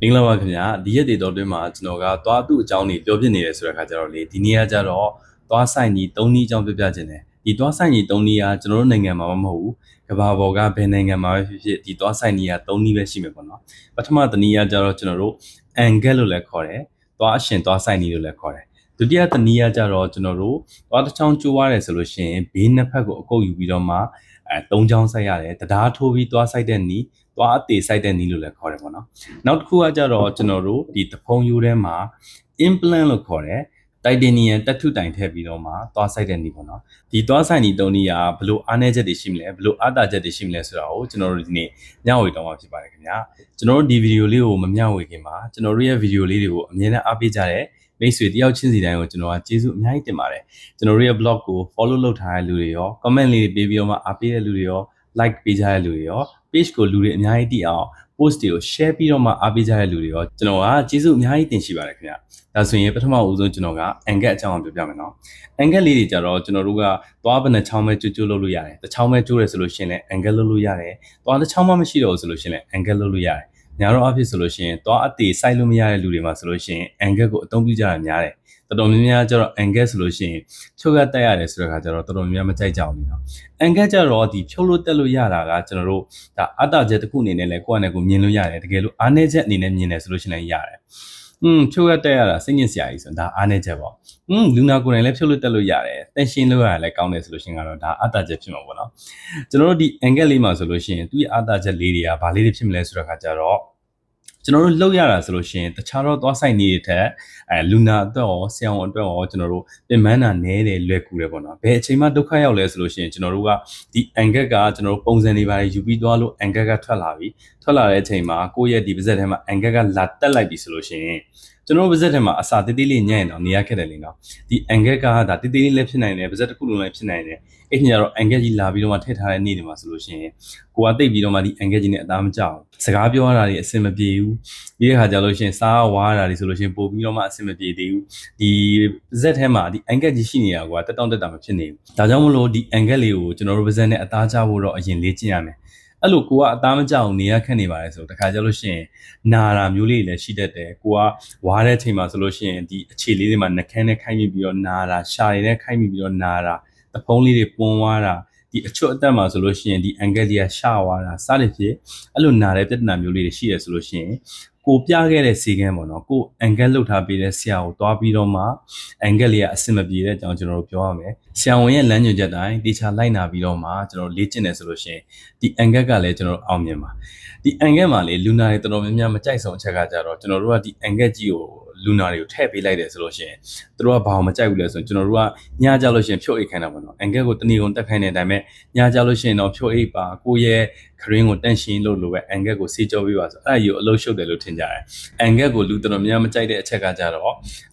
မင်္ဂလာပါခင်ဗျာဒီရက်တွေတော့တွင်းမှာကျွန်တော်ကသွားသူ့အကြောင်းတွေပြောပြနေတယ်ဆိုတဲ့အခါကျတော့လေဒီနေ့ကကျတော့သွားဆိုင်ကြီး၃နည်းအကြောင်းပြောပြခြင်းတယ်ဒီသွားဆိုင်ကြီး၃နည်းကကျွန်တော်တို့နိုင်ငံမှာမဟုတ်ဘူးကမ္ဘာပေါ်ကဘယ်နိုင်ငံမှာပဲဖြစ်ဖြစ်ဒီသွားဆိုင်ကြီးက၃နည်းပဲရှိမယ်ပေါ့နော်ပထမတစ်နည်းကကျတော့ကျွန်တော်တို့အန်ဂက်လို့လည်းခေါ်တယ်သွားအရှင်သွားဆိုင်ကြီးလို့လည်းခေါ်တယ်ဒုတိယတစ်နည်းကကျတော့ကျွန်တော်တို့သွားတစ်ချောင်းကျိုးရတယ်ဆိုလို့ရှိရင်ဘေးနှစ်ဖက်ကိုအကုပ်ယူပြီးတော့မှ၃ချောင်းဆိုင်ရတယ်တရားထိုးပြီးသွားဆိုင်တဲ့နည်းသွားအသေးဆိုင်တဲ့နည်းလို့လည်းခေါ်တယ်ပေါ့နော်နောက်တစ်ခုကကြတော့ကျွန်တော်တို့ဒီတဖုံရိုးထဲမှာ implant လို့ခေါ်တယ်titanium တက်ထုတိုင်ထည့်ပြီးတော့မှသွားဆိုင်တဲ့နည်းပေါ့နော်ဒီသွားဆိုင်နည်း၃နည်းကဘလို့အားနည်းချက်တွေရှိမလဲဘလို့အားသာချက်တွေရှိမလဲဆိုတာကိုကျွန်တော်တို့ဒီနေ့မျှဝေတော့မှာဖြစ်ပါတယ်ခင်ဗျာကျွန်တော်တို့ဒီဗီဒီယိုလေးကိုမမျှဝေခင်မှာကျွန်တော်တို့ရဲ့ဗီဒီယိုလေးတွေကိုအမြဲတမ်းအားပေးကြတဲ့မိတ်ဆွေတယောက်ချင်းစီတိုင်းကိုကျွန်တော်ကကျေးဇူးအများကြီးတင်ပါတယ်ကျွန်တော်တို့ရဲ့ blog ကို follow လုပ်ထားတဲ့လူတွေရော comment လေးတွေပေးပြီးတော့မှအားပေးတဲ့လူတွေရော like ပေးကြတဲ့လူတွေရော page ကိုလူတွေအများကြီးတည်အောင် post တွေကို share ပြီးတော့မှအားပေးကြတဲ့လူတွေရောကျွန်တော်ကကျေးဇူးအများကြီးတင်ရှိပါတယ်ခင်ဗျာဒါဆိုရင်ပထမဦးဆုံးကျွန်တော်ကအန်ကက်အကြောင်းပြောပြမယ်နော်အန်ကက်လေးတွေကြတော့ကျွန်တော်တို့ကသွားဘယ်နှချောင်းပဲကျိုးလုပ်လို့ရတယ်တစ်ချောင်းပဲကျိုးတယ်ဆိုလို့ရှိရင်လည်းအန်ကက်လုပ်လို့ရတယ်သွားတစ်ချောင်းမှမရှိတော့ဘူးဆိုလို့ရှိရင်လည်းအန်ကက်လုပ်လို့ရတယ်ညာတော့အဖြစ်ဆိုလို့ရှိရင်သွားအသေးစိုက်လို့မရတဲ့လူတွေမှာဆိုလို့ရှိရင်အန်ကက်ကိုအသုံးပြုကြတာများတယ်တော်တော်များများကျတော့အန်ကက်ဆိုလို့ရှိရင်ချုပ်ရတက်ရတယ်ဆိုတဲ့ခါကျတော့တော်တော်များများမကြိုက်ကြဘူးနော်အန်ကက်ကျတော့ဒီဖြုတ်လို့တက်လို့ရတာကကျွန်တော်တို့ဒါအတ္တချက်တစ်ခုအနေနဲ့လည်းကိုယ့်အနေကိုမြင်လို့ရတယ်တကယ်လို့အားနည်းချက်အနေနဲ့မြင်တယ်ဆိုလို့ရှိရင်လည်းရတယ်ဖြုတ်ရတက်ရတာစိတ်ညစ်စရာကြီးဆိုဒါအားနည်းချက်ပေါ့လူနာကိုယ်တိုင်လည်းဖြုတ်လို့တက်လို့ရတယ်တန်ရှင်းလို့ရတာလည်းကောင်းတယ်ဆိုလို့ရှိရင်ကတော့ဒါအတ္တချက်ဖြစ်မှာပေါ့နော်ကျွန်တော်တို့ဒီအန်ကက်လေးမှာဆိုလို့ရှိရင်သူ့ရဲ့အတ္တချက်လေးတွေကဘာလေးတွေဖြစ်မလဲဆိုတဲ့ခါကျတော့ကျွန်တော်တို့လှုပ်ရတာဆိုလို့ရှိရင်တခြားတော့သွားဆိုင်နေတဲ့ထက်လူနာအတွက်ရောဆရာဝန်အတွက်ရောကျွန်တော်တို့ပြင်ပန်းတာနဲတယ်လွယ်ကူတယ်ပေါ့နော်ဘယ်အချိန်မှဒုက္ခရောက်လဲဆိုလို့ရှိရင်ကျွန်တော်တို့ကဒီအန်ကက်ကကျွန်တော်တို့ပုံစံတွေပါတယ်ယူပြီးသွားလို့အန်ကက်ကထွက်လာတဲ့အချိန်မှာကိုယ့်ရဲ့ဒီပါးစပ်ထဲမှာအန်ကက်ကလာတက်လိုက်ပြီဆိုလို့ရှိရင်ကျွန်တော်ပါးစပ်ထဲမှာအစာတေးသေးလေးညံ့ရင်တော့နေရခက်တယ်လေနော်ဒီအန်ကက်ကဒါတေးသေးလေးလည်းဖြစ်နိုင်တယ်ပါးစပ်တစ်ခုလုံးလည်းဖြစ်နိုင်တယ်အဲ့ညတော့အန်ကက်ကြီးလာပြီးတော့မှထည့်ထားတဲ့နေ့တွေမှာဆိုလို့ရှိရင်ကိုကတိတ်ပြီးတော့မှဒီအန်ကက်ကြီးနဲ့အသားမကြောက်စကားပြောရတာတွေအဆင်မပြေဘူးပြီးတဲ့ခါကျလို့ရှိရင်စားဝါရတာတွေဆိုလို့ရှိရင်ပို့ပြီးတော့မှအဆင်မပြေသေးဘူးဒီဇက်ထဲမှာဒီအန်ကက်ကြီးရှိနေတာကတက်တောင့်တက်တာမဖြစ်နေဘူးဒါကြောင့်မလို့ဒီအန်ကက်လေးကိုကျွန်တော်တို့ပါးစပ်နဲ့အသားကျဖို့တော့အရင်လေ့ကျင့်ရမယ်အဲ့လိုကိုကအသားမကြောက်နေရခက်နေပါတယ်ဆိုတခါကျလို့ရှိရင်နာတာမျိုးလေးလည်းရှိတတ်တယ်ကိုကဝါတဲ့အချိန်မှာဆိုလို့ရှိရင်ဒီအခြေလေးတွေမှာနှကန်းနဲ့ခိုင်းမိပြီးတော့နာတာရှာရည်နဲ့ခိုင်းမိပြီးတော့နာတာတဖုံးလေးတွေပွန်းသွားတာဒီအချွတ်အသက်မှာဆိုလို့ရှိရင်ဒီအန်ကက်လေးကရှာသွားတာစသဖြင့်အဲ့လိုနာတဲ့ပြဿနာမျိုးလေးတွေရှိရဆိုလို့ရှိရင်ကိုပြခဲ့တဲ့စီကန်းပေါ့နော်ကိုအန်ကက်လှုပ်ထားပေးတဲ့ဆရာကိုတွားပြီးတော့မှအန်ကက်လေးကအဆင်မပြေတဲ့အကြောင်းကျွန်တော်တို့ပြောရမယ်ဆရာဝန်ရဲ့လမ်းညွှန်ချက်တိုင်းတေချာလိုက်နာပြီးတော့မှကျွန်တော်လေ့ကျင့်တယ်ဆိုလို့ရှိရင်ဒီအန်ကက်ကလည်းကျွန်တော်အောင်မြင်ပါဒီအန်ကက်မှာလေလူနာတွေတော်တော်များများမကြိုက်ဆုံးအချက်ကကြတော့ကျွန်တော်တို့ကဒီအန်ကက်ကြီးကိုလူနာတွေကိုထည့်ပေးလိုက်တယ်ဆိုလို့ရှိရင်သူတို့ကဘာမှမကြိုက်ဘူးလဲဆိုရင်ကျွန်တော်တို့ကညကြလို့ရှိရင်ဖြုတ်အိတ်ခိုင်းတာပေါ့နော်အန်ကက်ကိုတဏီကုန်တက်ခိုင်းတဲ့အတိုင်းပဲညကြလို့ရှိရင်တော့ဖြုတ်အိတ်ပါကိုယ့်ရဲ့ခရင်းကိုတန့်ရှင်းလို့လိုပဲအန်ကက်ကိုစေးကြောပေးပါဆိုအဲ့ဒါကြီးကိုအလုံးရှုပ်တယ်လို့ထင်ကြတယ်အန်ကက်ကိုလူတော်တော်များများမကြိုက်တဲ့အချက်ကကြတော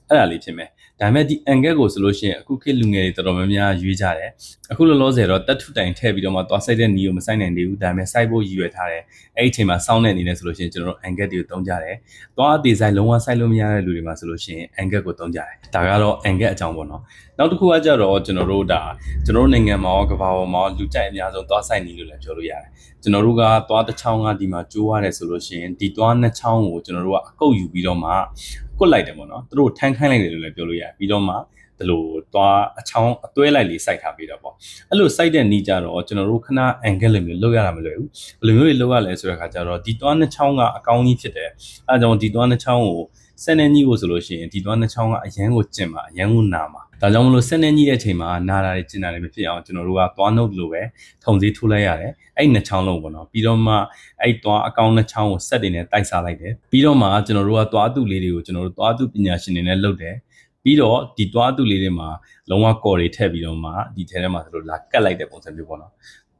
့အဲ့ဒါလေးဖြစ်မယ်ဒါပေမဲ့ဒီအန်ကက်ကိုဆိုလို့ရှိရင်အခုခေတ်လူငယ်တွေတော်တော်များများရွေးကြတယ်အခုလောလောဆယ်တော့တက်ထုတိုင်ထည့်ပြီးတော့မှသွားဆိုင်တဲ့နီကိုမဆိုင်နိုင်သေးဘူးဒါပေမဲ့စိုက်ဖို့ရည်ရွယ်ထားတယ်အဲ့ဒီအချိန်မှာစောင်းတဲ့အနေနဲ့ဆိုလို့ရှိရင်ကျွန်တော်တို့အန်ကက်တွေကိုသုံးကြတယ်သွားအသေးဆိုင်လုံးဝစိုက်လို့မရတဲ့လူတွေမှာဆိုလို့ရှိရင်အန်ကက်ကိုသုံးကြတယ်ဒါကတော့အန်ကက်အကြောင်းပေါ့နော်နောက်တစ်ခုကကြတော့ကျွန်တော်တို့နိုင်ငံမှာရောကမ္ဘာပေါ်မှာလူကြိုက်အများဆုံးသွားဆိုင်နီလို့လည်းပြောလို့ရတယ်ကျွန်တော်တို့ကသွားတစ်ချောင်းကဒီမှာကျိုးရတယ်ဆိုလို့ရှိရင်ဒီသွားနှစ်ချောင်းကိုကျွန်တော်တို့ကအကုတ်ယူပြီးတော့မှကွတ်လိုက်တယ်ပေါ့နော်သူတို့ထန်းခိုင်းလိုက်တယ်လို့လည်းပြောလို့ရတယ်ပြီးတော့မှဒီလိုသွားအချောင်းအတွဲလိုက်လေးစိုက်ထားပြီးတော့ပေါ့အဲ့လိုစိုက်တဲ့နီးကြတော့ကျွန်တော်တို့ခဏအန်ကက်လိုမျိုးလောက်ရတာမလွယ်ဘူးဘယ်လိုမျိုးတွေလောက်ရလဲဆိုတဲ့အခါကျတော့ဒီသွားနှစ်ချောင်းကအကောင်းကြီးဖြစ်တယ်အဲဒါကြောင့်ဒီသွားနှစ်ချောင်းကိုဆက်နေကြီးကိုဆိုလို့ရှိရင်ဒီသွားနှစ်ချောင်းကအရန်ကိုကျင်ပါအရန်ကိုနာမှာဒါကြောင့်မလို့ဆက်နေကြီးတဲ့အချိန်မှာနာတာတွေကျင်တာတွေမဖြစ်အောင်ကျွန်တော်တို့ကသွားနှုတ်လို့ပဲထုံစည်းထိုးလိုက်ရတယ်အဲ့နှစ်ချောင်းလုံးပေါ့နော်ပြီးတော့မှအဲ့သွားအကောင်နှစ်ချောင်းကိုဆက်တွေနဲ့တိုက်စားလိုက်တယ်ပြီးတော့မှကျွန်တော်တို့ကသွားအတုလေးတွေကိုကျွန်တော်တို့သွားအတုပညာရှင်တွေနဲ့လုပ်တယ်ပြီးတော့ဒီသွားအတုလေးတွေမှာလုံးဝကော်တွေထည့်ပြီးတော့မှဒီထဲထဲမှာဆိုလို့လာကတ်လိုက်တဲ့ပုံစံမျိုးပေါ့နော်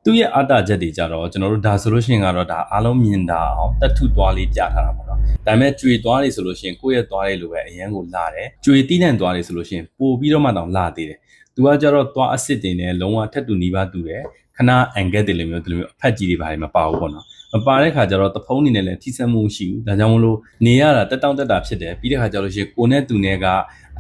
သူ့ရဲ့အတ္တချက်တွေကြတော့ကျွန်တော်တို့ဒါဆိုလို့ရှိရင်ကတော့ဒါအားလုံးမြင်တာအောင်တတ်ထုသွားလေးပြထားတာပေါ့နော်ဒါပေမဲ့ကြွေသွားတွေဆိုလို့ရှိရင်ကိုယ့်ရဲ့သွားတွေလိုပဲအရန်ကိုလာတယ်ကြွေတီးတန့်သွားတွေဆိုလို့ရှိရင်ပို့ပြီးတော့မှတောင်လာသေးတယ်သူကကြတော့သွားအစ်စ်တွေနဲ့လုံးဝထက်တူနီးပါးတူတယ်ခဏအန်ကက်တွေလိုမျိုးဒီလိုမျိုးအဖက်ကြီးတွေပါတယ်မပါဘူးပေါ့နော်မပါတဲ့ခါကျတော့တဖုံးနေနဲ့လည်းထိစက်မှုရှိဘူးဒါကြောင့်မလို့နေရတာတက်တောင့်တက်တာဖြစ်တယ်ပြီးတဲ့ခါကျလို့ရှိရင်ကိုနဲ့သူနဲ့က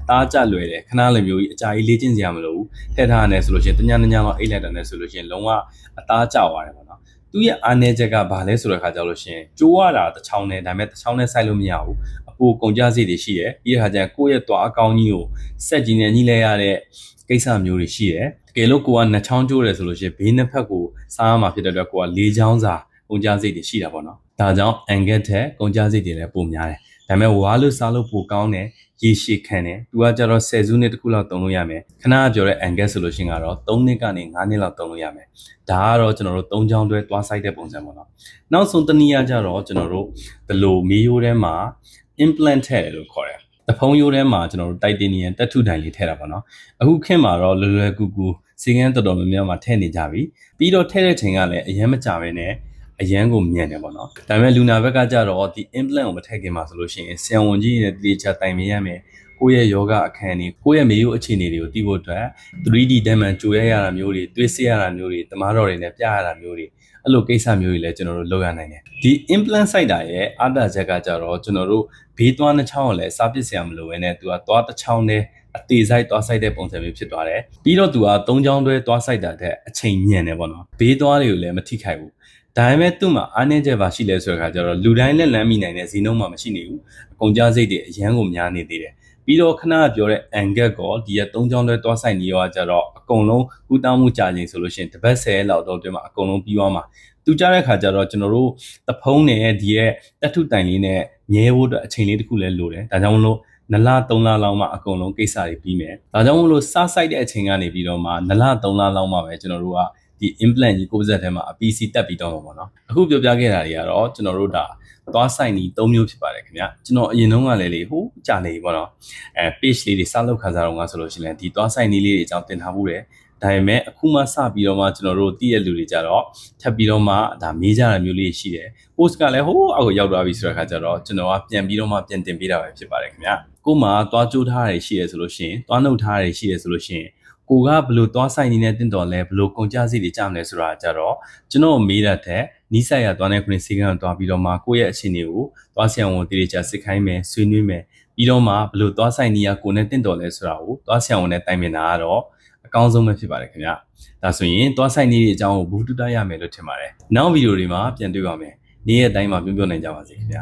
တားကြလွယ်တယ်ခဏလိုမျိုးကြီးအကြာကြီးလေ့ကျင့်စရာမလိုဘူးထည့်ထားရတယ်ဆိုလို့ရှိရင်တညလောက်အိတ်လိုက်တယ်နဲ့ဆိုလို့ရှိရင်လုံးဝအသားကျသွားတယ်ပေါ့နော် သူ့ရဲ့အားနည်းချက်ကဘာလဲဆိုတဲ့ခါကျလို့ရှိရင်ကျိုးရတာတစ်ချောင်းနဲ့ဒါပေမဲ့တစ်ချောင်းနဲ့စိုက်လို့မရဘူးအပိုကုန်ကြစိတ်တွေရှိတယ်ပြီးတဲ့ခါကျရင်ကိုယ့်ရဲ့သွားအကောင်းကြီးကိုဆက်ကြီးနဲ့ညှိလဲရတဲ့ကိစ္စမျိုးတွေရှိတယ်တကယ်လို့ကိုကနှစ်ချောင်းကျိုးတယ်ဆိုလို့ရှိရင်ဘေးနှစ်ဖက်ကိုစားရမှာဖြစ်တဲ့အတွက်ကိုက၄ချောင်းစာကုန်ကြစိတ်တွေရှိတာပေါ့နော်ဒါကြောင့်အန်ဂက်ထက်ကုန်ကြစိတ်တွေလည်းပိုများတယ်ဒါပေမဲ့ဝါလို့စားလို့ပိုကောင်းတယ်ရေရှည်ခံတယ်သူကကြတော့10စုနှစ်တစ်ခုလောက်သုံးလို့ရမယ်ခဏပြောတဲ့ angle ဆိုလို့ရှိရင်ကတော့3နှစ်ကနေ5နှစ်လောက်သုံးလို့ရမယ်ဒါကတော့ကျွန်တော်တို့3ချောင်းတွဲသွားဆိုင်တဲ့ပုံစံပေါ့နော်နောက်ဆုံးတစ်နည်းအားကြတော့ကျွန်တော်တို့ဒီလိုမေးရိုးထဲမှာ implant ထည့်တယ်လို့ခေါ်တယ်တဖုံးရိုးထဲမှာကျွန်တော်တို့ titanium တက်ထုတိုင်လေးထည့်တာပေါ့နော်အခုခေတ်မှာတော့လွယ်လွယ်ကူကူစီကန်းတော်တော်များများမှာထည့်နေကြပြီပြီးတော့ထည့်တဲ့ချိန်ကလည်းအရင်မကြပဲနဲ့အရန်ကိုမြန်တယ်ပေါ့နော်ဒါပေမဲ့လူနာဘက်ကကြတော့ဒီ implant ကိုမထည့်ခင်မှာဆိုလို့ရှိရင်ဆရာဝန်ကြီးနဲ့တတိချတိုင်ပင်ရမယ်ကိုယ့်ရဲ့ယောဂအခန်းတွေကိုယ့်ရဲ့မေယုအခြေအနေတွေကိုသိဖို့အတွက် 3D တမ်းမှန်ကြိုရတာမျိုးတွေတွေးစစ်ရတာမျိုးတွေတမားတော်တွေနဲ့ပြရတာမျိုးတွေအဲ့လိုကိစ္စမျိုးတွေလည်းကျွန်တော်တို့လုပ်ရနိုင်တယ်ဒီ implant စိုက်တာရဲ့အားသာချက်ကကြတော့ကျွန်တော်တို့ဘေးသွားနှချောင်းကိုလည်းစားပစ်စရာမလိုဘဲနဲ့သူကသွားတစ်ချောင်းနဲ့အသေးဆိုင်သွားဆိုင်တဲ့ပုံစံမျိုးဖြစ်သွားတယ်ပြီးတော့သူက3ချောင်းတွဲသွားဆိုင်တာတဲ့အချိန်မြန်တယ်ပေါ့နော်ဘေးသွားတွေကိုလည်းမထိခိုက်ဘူးဒါပေမဲ့သူ့မှာအားနည်းချက်ပါရှိလဲဆိုတဲ့အခါကျတော့လူတိုင်းလက်လန်းမိနိုင်တဲ့ဇီနှုန်းမှာမရှိနေဘူးအကုန်ကြစိတ်တွေအရန်ကိုများနေသေးတယ်ပြီးတော့ခဏပြောတဲ့ angle ကောဒီရဲ့3ချောင်းတွဲသွားဆိုင်နေရောကြတော့အကုန်လုံးကူတောင်းမှုကြာချိန်ဆိုလို့ရှိရင်တစ်ပတ်10လောက်တော့တွင်မှာအကုန်လုံးပြီးသွားမှာသူကြားတဲ့ခါကျတော့ကျွန်တော်တို့တဖုံးနဲ့ဒီရဲ့တက်ထုတိုင်လေးနဲ့မြဲဖို့အတွက်အချိန်လေးတစ်ခုလည်းလိုတယ်ဒါကြောင့်မလို့2လ3လလောက်မှအကုန်လုံးကိစ္စတွေပြီးမယ်ဒါကြောင့်မလို့စစိုက်တဲ့အချိန်ကနေပြီးတော့မှ2လ3လလောက်မှပဲကျွန်တော်တို့ကဒီ implant ကြီးကိုယ်စက်ထဲမှာ PC တက်ပြီးတော့မှာပေါ့နော်အခုပြောပြခဲ့တာတွေကတော့ကျွန်တော်တို့ဒါသွားဆိုင်နီ3မျိုးဖြစ်ပါတယ်ခင်ဗျကျွန်တော်အရင်တုန်းကလည်းလေဟိုကြာနေပြီပေါ့နော်page လေးတွေစလုပ်ခါစားတော့ငါဆိုလို့ရှိရင်ဒီသွားဆိုင်နီလေးတွေအကြောင်းတင်ထားမှုတယ်ဒါပေမဲ့အခုမှစပြီးတော့မှကျွန်တော်တို့တည့်ရလူတွေကြတော့ထပ်ပြီးတော့မှဒါမေးကြတာမျိုးလေးရှိတယ် post ကလည်းဟိုအောက်ကိုရောက်သွားပြီဆိုတဲ့အခါကျတော့ကျွန်တော်ကပြန်ပြီးတော့မှပြန်တင်ပေးတာပဲဖြစ်ပါတယ်ခင်ဗျကို့မှာသွားကြိုးထားရရှိရဆိုလို့ရှိရင်သွားနှုတ်ထားရရှိရဆိုလို့ရှိရင်ကိုကဘလို့သွားဆိုင်နေတဲ့တင့်တော်လဲဘလို့ကုန်ကြစီတွေကြမလဲဆိုတာကြတော့ကျွန်တော်မေးတတ်တဲ့နီးစပ်ရသွားတဲ့ခုနှစ်စီကံကိုသွားပြီးတော့မှကိုယ့်ရဲ့အခြေအနေကိုသွားဆရာဝန်တည်ကြစစ်ခိုင်းမယ်ဆွေးနွေးမယ်ပြီးတော့မှဘလို့သွားဆိုင်နေရကိုနဲ့တင့်တော်လဲဆိုတာကိုသွားဆရာဝန်နဲ့တိုင်ပင်တာကတော့အကောင်းဆုံးပဲဖြစ်ပါတယ်ခင်ဗျဒါဆိုရင်သွားဆိုင်နေတဲ့အကြောင်းကိုဘူးတူတရမယ်လို့ထင်ပါတယ်နောက်ဗီဒီယိုတွေမှာပြန်တွေ့ပါမယ်နေ့ရက်တိုင်းမှာပြောနိုင်ကြပါစေခင်ဗျ